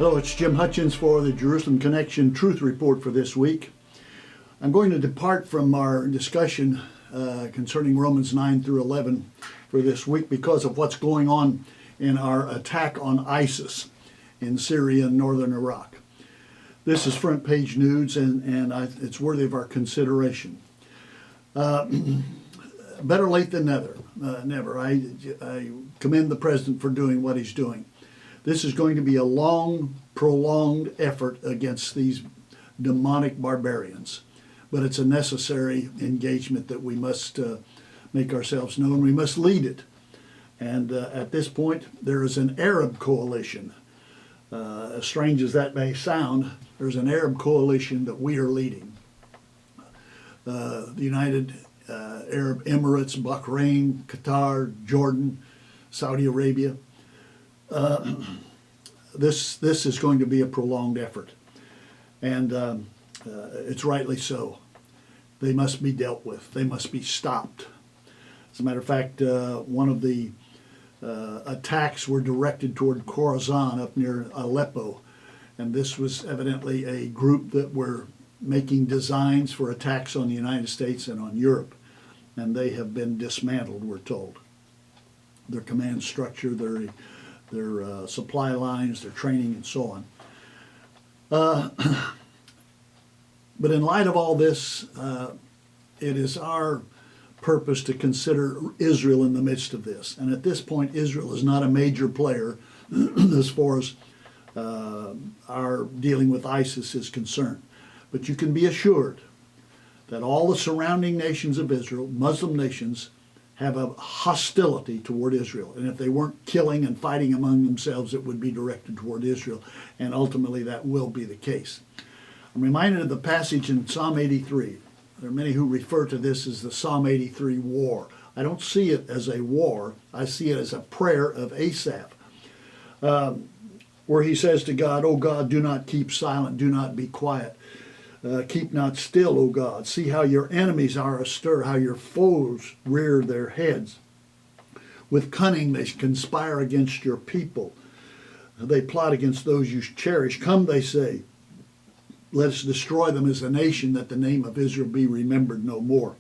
Hello, it's Jim Hutchens for the Jerusalem Connection Truth Report for this week. I'm going to depart from our discussion concerning Romans 9 through 11 for this week because of what's going on in our attack on ISIS in Syria and northern Iraq. This is front page news and it's worthy of our consideration. Better late than never. I commend the President for doing what he's doing. This is going to be a long, prolonged effort against these demonic barbarians. But it's a necessary engagement that we must make ourselves known. We must lead it. And at this point, there is an Arab coalition. As strange as that may sound, there's an Arab coalition that we are leading. The United Arab Emirates, Bahrain, Qatar, Jordan, Saudi Arabia. This is going to be a prolonged effort, and it's rightly so. They must be dealt with. They must be stopped. As a matter of fact, one of the attacks were directed toward Khorasan up near Aleppo, and this was evidently a group that were making designs for attacks on the United States and on Europe, and they have been dismantled, we're told. Their command structure, their supply lines, their training, and so on. But in light of all this, it is our purpose to consider Israel in the midst of this. And at this point, Israel is not a major player as far as our dealing with ISIS is concerned. But you can be assured that all the surrounding nations of Israel, Muslim nations, have a hostility toward Israel. And if they weren't killing and fighting among themselves, it would be directed toward Israel. And ultimately that will be the case. I'm reminded of the passage in Psalm 83. There are many who refer to this as the Psalm 83 war. I don't see it as a war. I see it as a prayer of Asaph, where he says to God, "O God, do not keep silent, do not be quiet. Keep not still, O God. See how your enemies are astir, how your foes rear their heads. With cunning they conspire against your people. They plot against those you cherish. Come, they say, let us destroy them as a nation, that the name of Israel be remembered no more.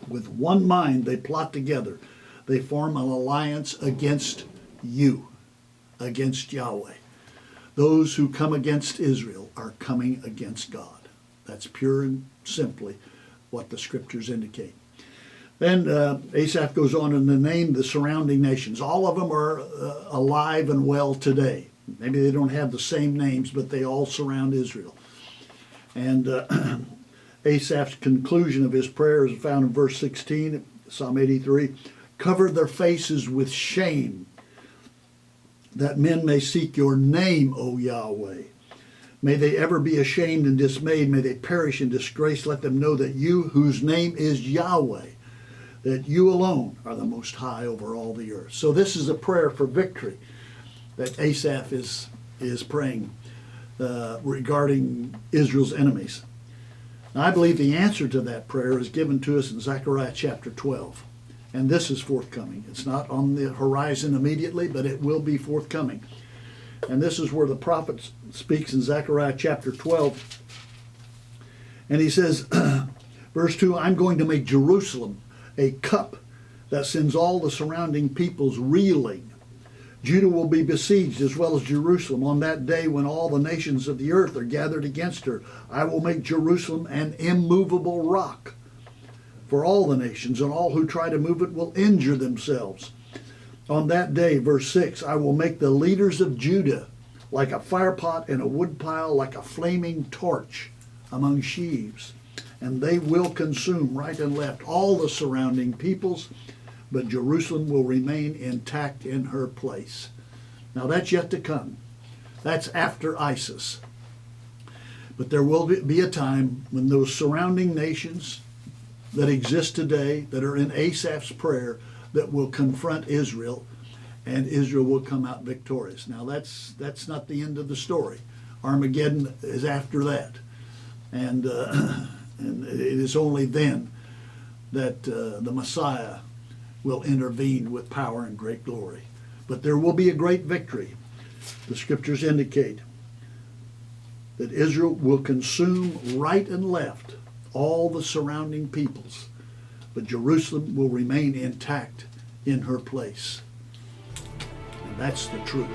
With one mind they plot together. They form an alliance against you, against Yahweh. Those who come against Israel are coming against God." That's pure and simply what the scriptures indicate. Then Asaph goes on to name the surrounding nations. All of them are alive and well today. Maybe they don't have the same names, but they all surround Israel. And Asaph's conclusion of his prayer is found in verse 16, Psalm 83. "Cover their faces with shame, that men may seek your name, O Yahweh. May they ever be ashamed and dismayed. May they perish in disgrace. Let them know that you, whose name is Yahweh, that you alone are the most high over all the earth." So this is a prayer for victory that Asaph is praying regarding Israel's enemies. Now, I believe the answer to that prayer is given to us in Zechariah chapter 12. And this is forthcoming. It's not on the horizon immediately, but it will be forthcoming. And this is where the prophet speaks in Zechariah chapter 12. And he says, verse 2, "I'm going to make Jerusalem a cup that sends all the surrounding peoples reeling. Judah will be besieged as well as Jerusalem. On that day when all the nations of the earth are gathered against her, I will make Jerusalem an immovable rock for all the nations, and all who try to move it will injure themselves. On that day," verse 6, "I will make the leaders of Judah like a firepot and a woodpile, like a flaming torch among sheaves. And they will consume right and left all the surrounding peoples, but Jerusalem will remain intact in her place." Now that's yet to come. That's after ISIS. But there will be a time when those surrounding nations that exist today, that are in Asaph's prayer, that will confront Israel, and Israel will come out victorious. Now that's not the end of the story. Armageddon is after that. And it is only then that the Messiah will intervene with power and great glory. But there will be a great victory. The scriptures indicate that Israel will consume right and left all the surrounding peoples, but Jerusalem will remain intact in her place. And that's the truth.